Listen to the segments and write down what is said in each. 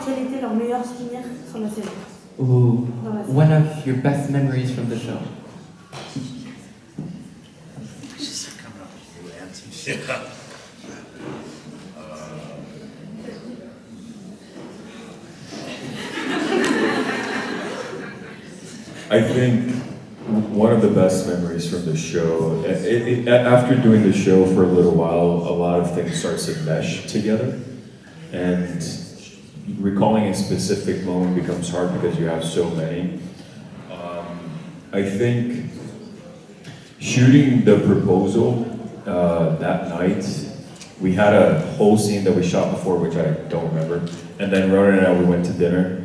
quel était leur meilleur souvenir sur la série. Ooh, Dans la série. one of your best memories from the show. I think one of the best memories from the show, after doing the show for a little while, a lot of things start to mesh together. And recalling a specific moment becomes hard because you have so many. I think shooting the proposal that night, we had a whole scene that we shot before, which I don't remember. And then Ronen and I, we went to dinner.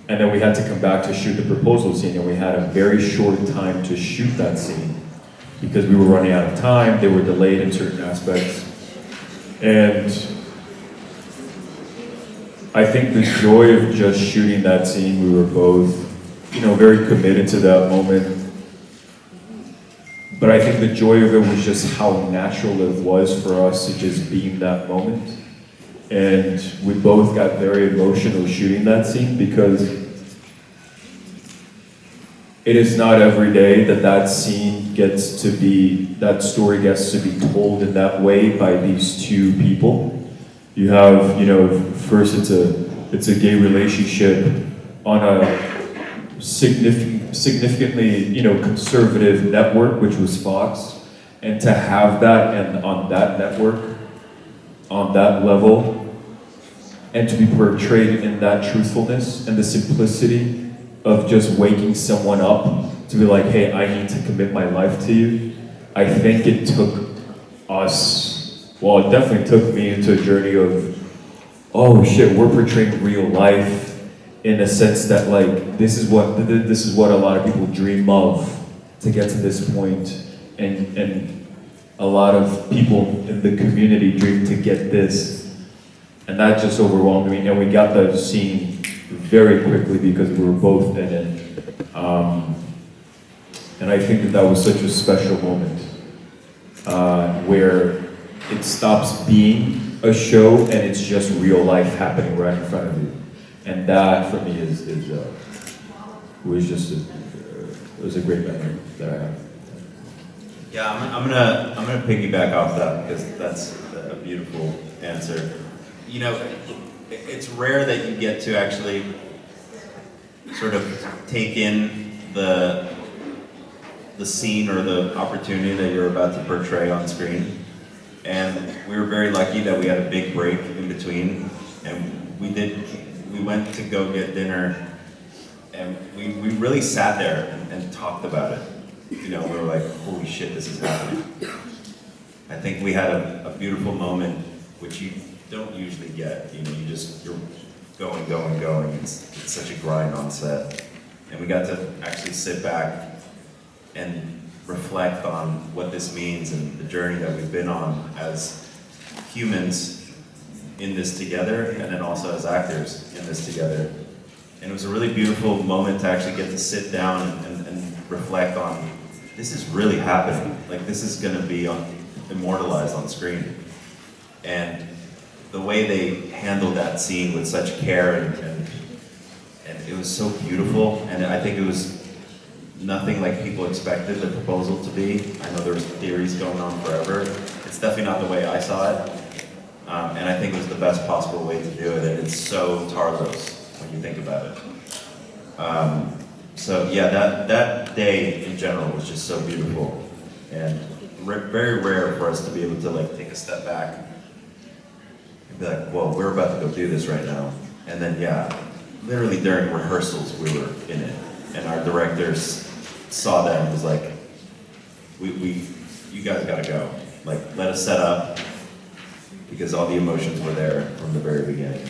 And then we had to come back to shoot the proposal scene, and we had a very short time to shoot that scene because we were running out of time. They were delayed in certain aspects. And I think the joy of just shooting that scene, we were both, very committed to that moment. But I think the joy of it was just how natural it was for us to just be in that moment. And we both got very emotional shooting that scene because it is not every day that scene gets to be, that story gets to be told in that way by these two people. You have, first it's a gay relationship on a significantly, conservative network, which was Fox, and to have that and on that network, on that level, and to be portrayed in that truthfulness and the simplicity of just waking someone up to be like, hey, I need to commit my life to you. I think it took us, well, it definitely took me into a journey of, oh shit, we're portraying real life in a sense that like, this is what a lot of people dream of to get to this point, and a lot of people in the community dream to get this. And that just overwhelmed me, and we got the scene very quickly because we were both in it. And I think that was such a special moment where it stops being a show and it's just real life happening right in front of you. And that for me was a great memory that I have. Yeah, I'm gonna piggyback off that because that's a beautiful answer. It's rare that you get to actually sort of take in the scene or the opportunity that you're about to portray on screen. And we were very lucky that we had a big break in between, and we went to go get dinner, and we really sat there and talked about it. We were like, holy shit, this is happening. I think we had a beautiful moment, which you don't usually get. You're going. It's such a grind on set. And we got to actually sit back and reflect on what this means and the journey that we've been on as humans in this together, and then also as actors in this together. And it was a really beautiful moment to actually get to sit down and reflect on, this is really happening. Like, this is gonna be immortalized on screen. And the way they handled that scene with such care and it was so beautiful, and I think it was nothing like people expected the proposal to be. I know there was theories going on forever. It's definitely not the way I saw it, and I think it was the best possible way to do it, and it's so Tarlos when you think about it. So yeah, that day in general was just so beautiful, and very rare for us to be able to like take a step back and be like, well, we're about to go do this right now. And then yeah, literally during rehearsals we were in it, and our directors saw that and was like, you guys gotta go. Like, let us set up, because all the emotions were there from the very beginning.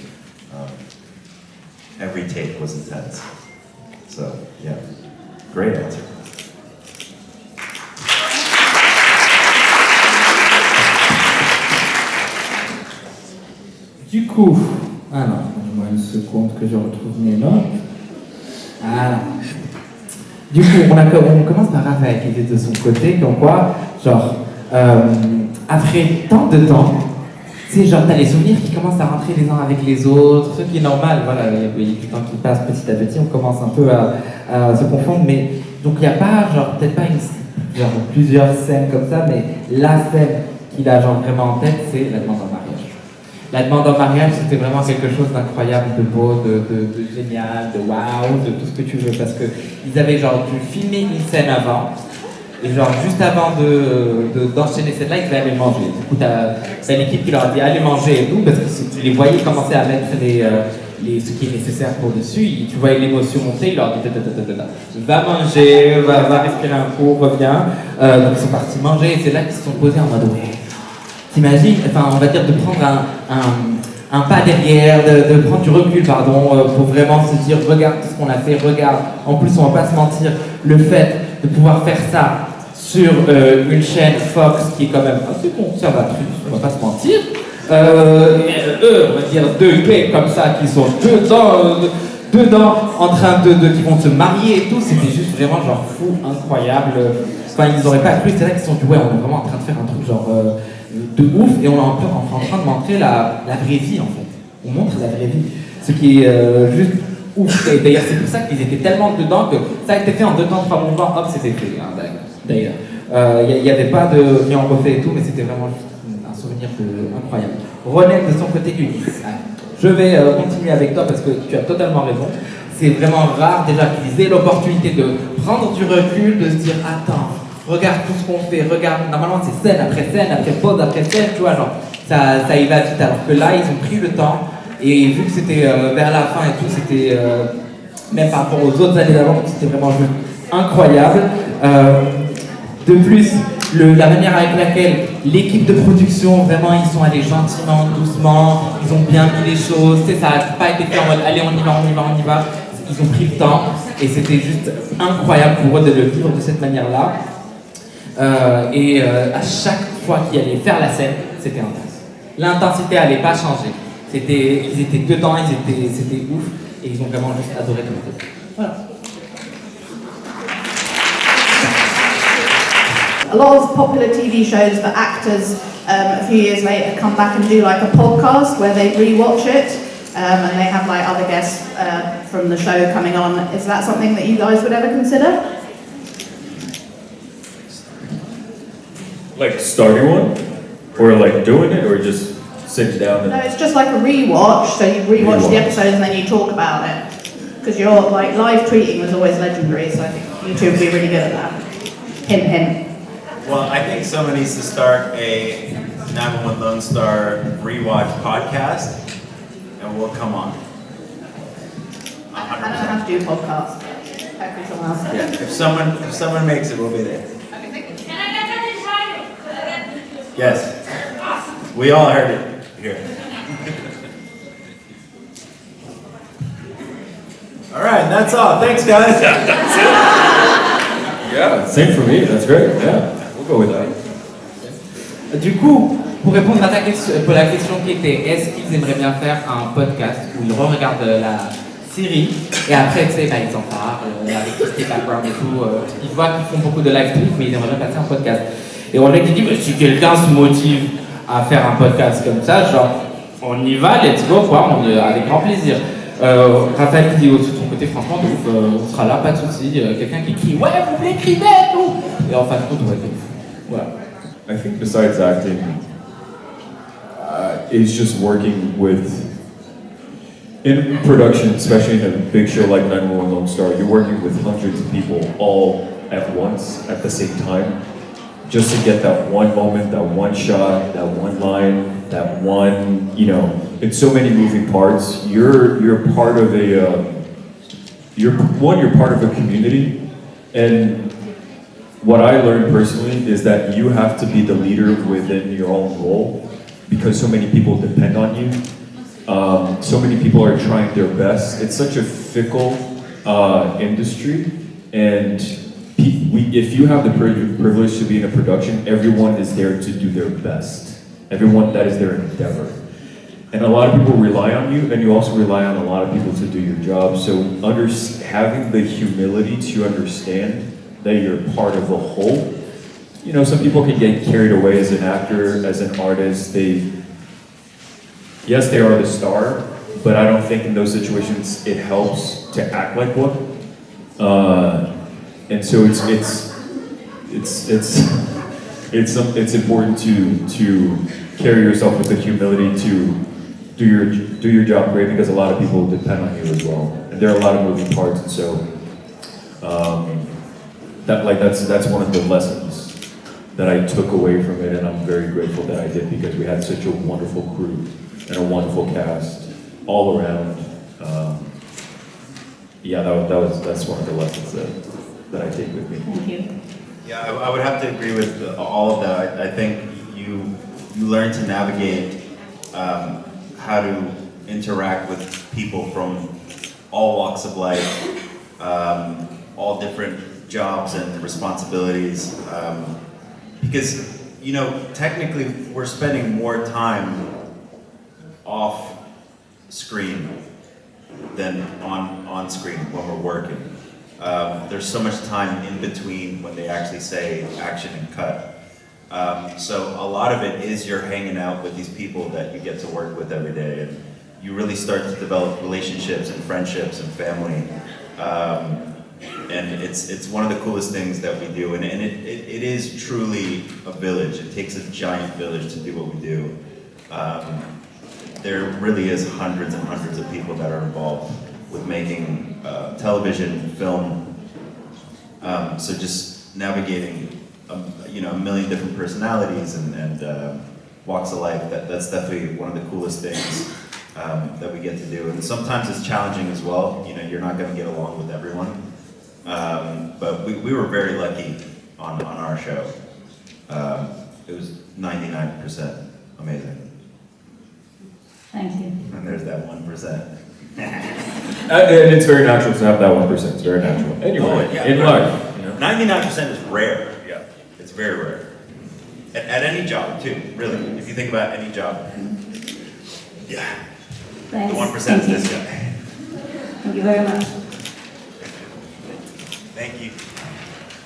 Every take was intense. So yeah, great answer. Du coup, alors, donnez-moi une seconde que je retrouve mes notes. Voilà. Du coup, on commence par Raphaël qui était de son côté, comme quoi, genre, après tant de temps, c'est genre t'as les souvenirs qui commencent à rentrer les uns avec les autres, ce qui est normal, voilà, il y a du temps qui passe petit à petit, on commence un peu à se confondre, mais donc il n'y a pas, genre peut-être pas genre plusieurs scènes comme ça, mais la scène qu'il a genre vraiment en tête, c'est la demande en mariage. La demande en mariage, c'était vraiment quelque chose d'incroyable, de beau, de génial, de waouh, de tout ce que tu veux, parce qu'ils avaient genre dû filmer une scène avant, et genre juste avant d'enchaîner celle-là, ils devaient aller manger. Du coup, t'as l'équipe qui leur a dit allez manger et tout, parce que tu les voyais commencer à mettre ce qui est nécessaire pour dessus, tu voyais l'émotion monter, ils leur dit va manger, va respirer un coup, reviens. Donc ils sont partis manger, et c'est là qu'ils se sont posés en mode ouais. T'imagines, enfin on va dire de prendre un pas derrière, de prendre du recul pour vraiment se dire regarde tout ce qu'on a fait, regarde, en plus on va pas se mentir, le fait de pouvoir faire ça sur une chaîne Fox qui est quand même assez conservatrice, on va pas se mentir, eux, on va dire deux gays comme ça qui sont dedans en train qui vont se marier et tout, c'était juste vraiment genre fou, incroyable, enfin ils auraient pas cru, c'est là qu'ils se sont dit ouais on est vraiment en train de faire un truc genre de ouf, et on est en train de montrer la vraie vie en fait. On montre la vraie vie. Ce qui est juste ouf. Et d'ailleurs, c'est pour ça qu'ils étaient tellement dedans que ça a été fait en 2 temps, 3 mouvements, hop, c'était fait. Hein, d'ailleurs. Il n'y avait pas de rien refait et tout, mais c'était vraiment juste un souvenir incroyable. Ronen, de son côté, Ulysse. Je vais continuer avec toi parce que tu as totalement raison. C'est vraiment rare déjà qu'ils aient l'opportunité de prendre du recul, de se dire attends, regarde tout ce qu'on fait, regarde, normalement c'est scène après pause après scène, tu vois, genre, ça y va vite, alors que là, ils ont pris le temps, et vu que c'était vers la fin et tout, c'était, même par rapport aux autres années d'avant, c'était vraiment juste incroyable. De plus, la manière avec laquelle l'équipe de production, vraiment, ils sont allés gentiment, doucement, ils ont bien mis les choses, tu sais, ça n'a pas été fait en mode, allez, on y va, ils ont pris le temps, et c'était juste incroyable pour eux de le vivre de cette manière-là. À chaque fois qu'ils allaient faire la scène, c'était intense. L'intensité n'allait pas changer. Ils étaient dedans, c'était ouf, et ils ont vraiment juste adoré tout le temps. Voilà. A lot of popular TV shows for actors a few years later come back and do like a podcast where they rewatch it and they have like other guests from the show coming on. Is that something that you guys would ever consider? Like starting one? Or like doing it, or just sitting down and... No, it's just like a rewatch, so you rewatch the episodes and then you talk about it. Because your like live tweeting was always legendary, so I think you two would be really good at that. Hint, hint. Well, I think someone needs to start a 911 Lone Star rewatch podcast, and we'll come on. I don't have to do podcasts. Hopefully someone else. Yeah, if someone makes it, we'll be there. Yes. We all heard it here. All right, that's all. Thanks, guys. That's it. Yeah, same for me. That's great. Yeah, we'll go with that. Du coup, pour répondre à ta question, pour la question qui était est-ce qu'ils aimeraient bien faire un podcast où ils regardent la série et après tu sais ils en parlent avec tout ce qui est background et tout, ils voient qu'ils font beaucoup de live tweets mais ils aimeraient bien passer un podcast. Et on lui dit si quelqu'un se motive à faire un podcast comme ça, genre on y va, let's go quoi, avec grand plaisir. Raphaël qui dit au-dessus de son côté, franchement, on sera là, pas de soucis. Quelqu'un qui crie, ouais, vous l'écrivez, tout. Et en fin de compte, ouais, voilà. I think besides acting, it's just working with, in production, especially in a big show like 911 Lone Star, you're working with hundreds of people all at once, at the same time, just to get that one moment, that one shot, that one line, that one, it's so many moving parts. You're part of you're part of a community, and what I learned personally is that you have to be the leader within your own role, because so many people depend on you. So many people are trying their best. It's such a fickle industry, and if you have the privilege to be in a production, everyone is there to do their best. Everyone, that is their endeavor. And a lot of people rely on you, and you also rely on a lot of people to do your job. So having the humility to understand that you're part of a whole. Some people can get carried away as an actor, as an artist. They yes, they are the star, but I don't think in those situations it helps to act like one. And so it's important to carry yourself with the humility to do your job great, because a lot of people depend on you as well, and there are a lot of moving parts, and so that's one of the lessons that I took away from it, and I'm very grateful that I did, because we had such a wonderful crew and a wonderful cast all around. That's one of the lessons that I take with me. Thank you. Yeah, I would have to agree with all of that. I think you learn to navigate how to interact with people from all walks of life, all different jobs and responsibilities, because technically we're spending more time off screen than on screen when we're working. There's so much time in between when they actually say action and cut. So a lot of it is you're hanging out with these people that you get to work with every day, and you really start to develop relationships and friendships and family. And it's one of the coolest things that we do, and it is truly a village. It takes a giant village to do what we do. There really is hundreds and hundreds of people that are involved with making television, film. So just navigating a million different personalities and walks of life, that's definitely one of the coolest things that we get to do. And sometimes it's challenging as well. You're not going to get along with everyone. But we were very lucky on our show. It was 99% amazing. Thank you. And there's that 1%. And it's very natural to have that 1%. It's very natural. Anyway, in life. 99% is rare. Yeah. It's very rare. At any job, too, really. If you think about any job. Yeah. Thanks. The 1% is Thank you. this guy. Thank you very much. Thank you.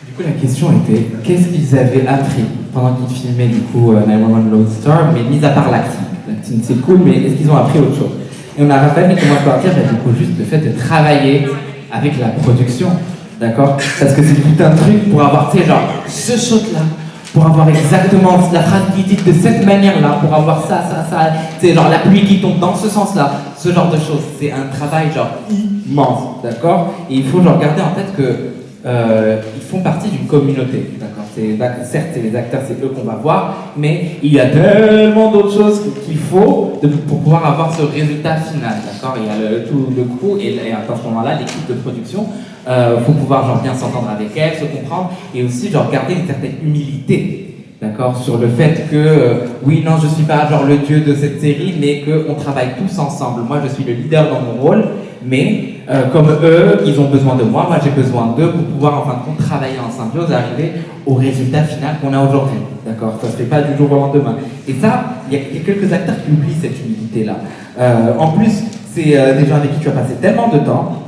Du coup, la question était, qu'est-ce qu'ils avaient appris pendant qu'ils filmaient du coup 911 Lone Star, mais mis à part l'acting. L'acting c'est cool, mais est-ce qu'ils ont appris autre chose? Et on a Raphaël qui commence par dire, du coup, juste le fait de travailler avec la production, d'accord? Parce que c'est tout un truc pour avoir, tu sais, genre, ce shot-là, pour avoir exactement la phrase qui dit de cette manière-là, pour avoir ça, tu sais, genre la pluie qui tombe dans ce sens-là, ce genre de choses. C'est un travail, genre, immense, d'accord? Et il faut, genre, garder en tête que ils font partie d'une communauté, d'accord? Certes, c'est les acteurs, c'est eux qu'on va voir, mais il y a tellement d'autres choses qu'il faut pour pouvoir avoir ce résultat final, d'accord? Il y a tout le crew et à ce moment-là, l'équipe de production, faut pouvoir genre bien s'entendre avec elle, se comprendre et aussi genre garder une certaine humilité, d'accord? Sur le fait que oui, non, je suis pas genre le dieu de cette série, mais qu'on travaille tous ensemble. Moi, je suis le leader dans mon rôle, mais comme eux, ils ont besoin de moi j'ai besoin d'eux pour pouvoir en fin de compte travailler en symbiose et arriver au résultat final qu'on a aujourd'hui. D'accord? Ça se fait pas du jour au lendemain. Et ça, il y a quelques acteurs qui oublient cette humilité-là. En plus, c'est des gens avec qui tu as passé tellement de temps.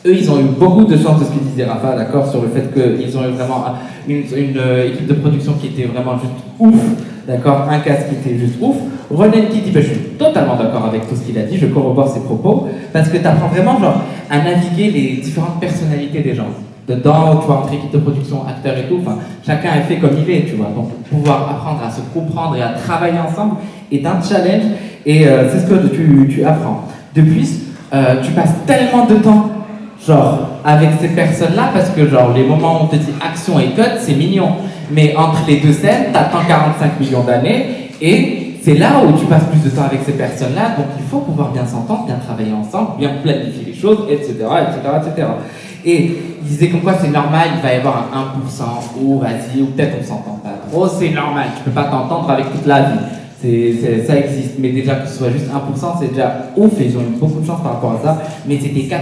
Eux, ils ont eu beaucoup de chance de ce que disait Rafa, d'accord, sur le fait qu'ils ont eu vraiment une équipe de production qui était vraiment juste ouf, d'accord, un cast qui était juste ouf. Ronen qui dit, je suis totalement d'accord avec tout ce qu'il a dit, je corrobore ses propos, parce que tu apprends vraiment genre, à naviguer les différentes personnalités des gens. Dedans, tu vois, entre équipe de production, acteurs et tout, chacun est fait comme il est, tu vois. Donc, pouvoir apprendre à se comprendre et à travailler ensemble est un challenge, et c'est ce que tu apprends. De plus, tu passes tellement de temps genre avec ces personnes-là, parce que genre les moments où on te dit action et cut, c'est mignon, mais entre les deux scènes, t'attends 45 millions d'années, et c'est là où tu passes plus de temps avec ces personnes-là, donc il faut pouvoir bien s'entendre, bien travailler ensemble, bien planifier les choses, etc., etc., etc. Et il disait comme quoi c'est normal, il va y avoir un 1%, ou vas-y, ou peut-être on s'entend pas trop, c'est normal, tu peux pas t'entendre avec toute la vie. Ça existe, mais déjà que ce soit juste 1%, c'est déjà ouf et ils ont eu beaucoup de chance par rapport à ça, mais c'était 99%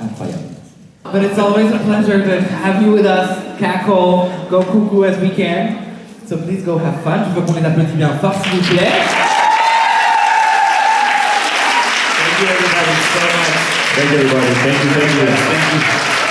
incroyable. But it's always a pleasure to have you with us, cackle, go cuckoo as we can. So please go have fun. Je veux qu'on les applaudisse bien fort, s'il vous plaît. Thank you, everybody, so much. Thank you, everybody. Thank you.